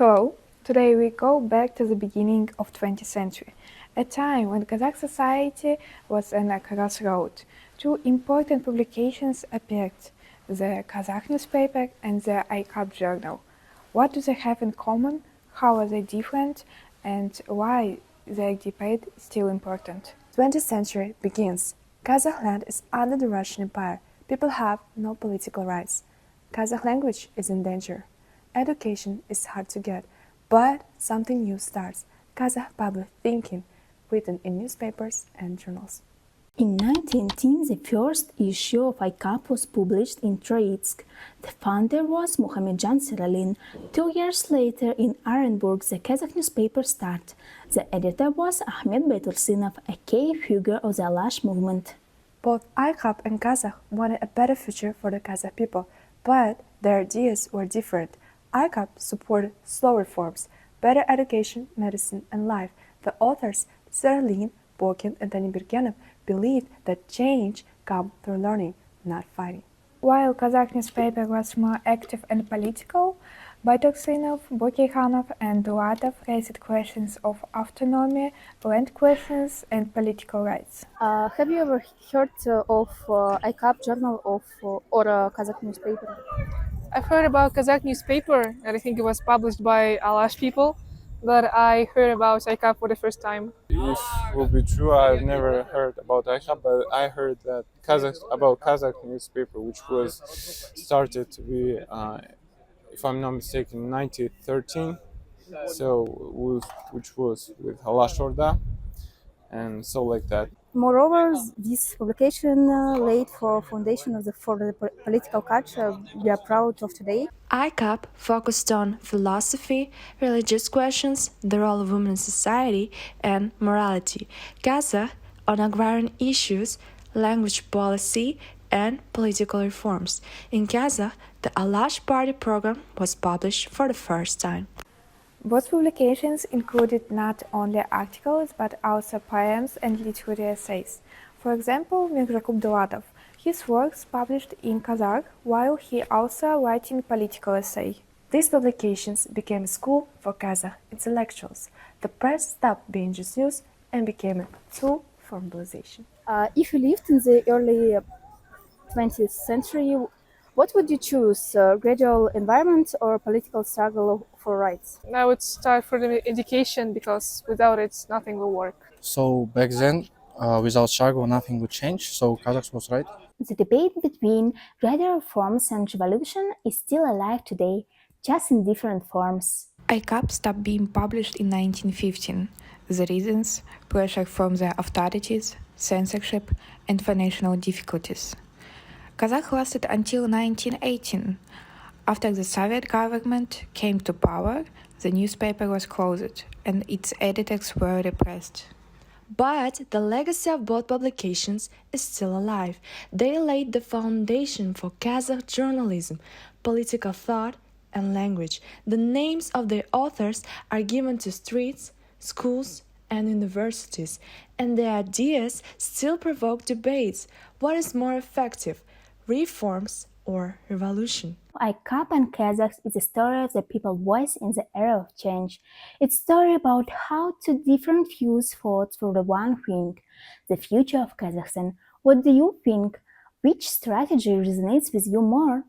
Hello, today we go back to the beginning of 20th century, a time when Kazakh society was in a crossroad. Two important publications appeared, the Kazakh newspaper and the ICAP journal. What do they have in common, how are they different, and why their debate is still important? 20th century begins. Kazakh land is under the Russian Empire. People have no political rights. Kazakh language is in danger. Education is hard to get, but something new starts. Kazakh public thinking, written in newspapers and journals. In 1910, the first issue of ICAP was published in Troitsk. The founder was Muhamedjan Seralin. 2 years later, in Orenburg, the Kazakh newspaper started. The editor was Ahmed Baitulsinov, a key figure of the Alash movement. Both ICAP and Kazakh wanted a better future for the Kazakh people, but their ideas were different. ICAP supported slow reforms, better education, medicine, and life. The authors, Seralin, Bokin, and Tanibirkenov, believed that change comes through learning, not fighting. While Kazakh newspaper was more active and political, Baitulsinov, Bokirkhanov, and Dulatov raised questions of autonomy, land questions, and political rights. Have you ever heard of ICAP journal or a Kazakh newspaper? I've heard about Kazakh newspaper, and I think it was published by Alash people, but I heard about ICAP for the first time. If it will be true, I've never heard about ICAP, but I heard that Kazakh newspaper, which was started to be, if I'm not mistaken, 1913. Which was with Alash Orda, and so like that. Moreover, this publication laid for foundation of for the political culture we are proud of today. ICAP focused on philosophy, religious questions, the role of women in society, and morality. Kazakh on agrarian issues, language policy, and political reforms. In Kazakh, the Alash Party program was published for the first time. Both publications included not only articles but also poems and literary essays. For example, Mirzakub Dulatov. His works published in Kazakh, while he also writing political essay. These publications became a school for Kazakh intellectuals. The press stopped being just news and became a tool for mobilization. If you lived in the early 20th century, what would you choose, gradual environment or political struggle for rights? I would start for the education because without it, nothing will work. So back then, without struggle, nothing would change. So Kazakh was right. The debate between gradual reforms and revolution is still alive today, just in different forms. ICAP stopped being published in 1915. The reasons: pressure from the authorities, censorship, and financial difficulties. Kazakh lasted until 1918. After the Soviet government came to power, the newspaper was closed and its editors were repressed. But the legacy of both publications is still alive. They laid the foundation for Kazakh journalism, political thought, and language. The names of their authors are given to streets, schools, and universities, and their ideas still provoke debates. What is more effective, reforms or revolution? ICAP and Kazakhs is a story of the people's voice in the era of change. It's a story about how two different views fought for the one thing, the future of Kazakhstan. What do you think? Which strategy resonates with you more?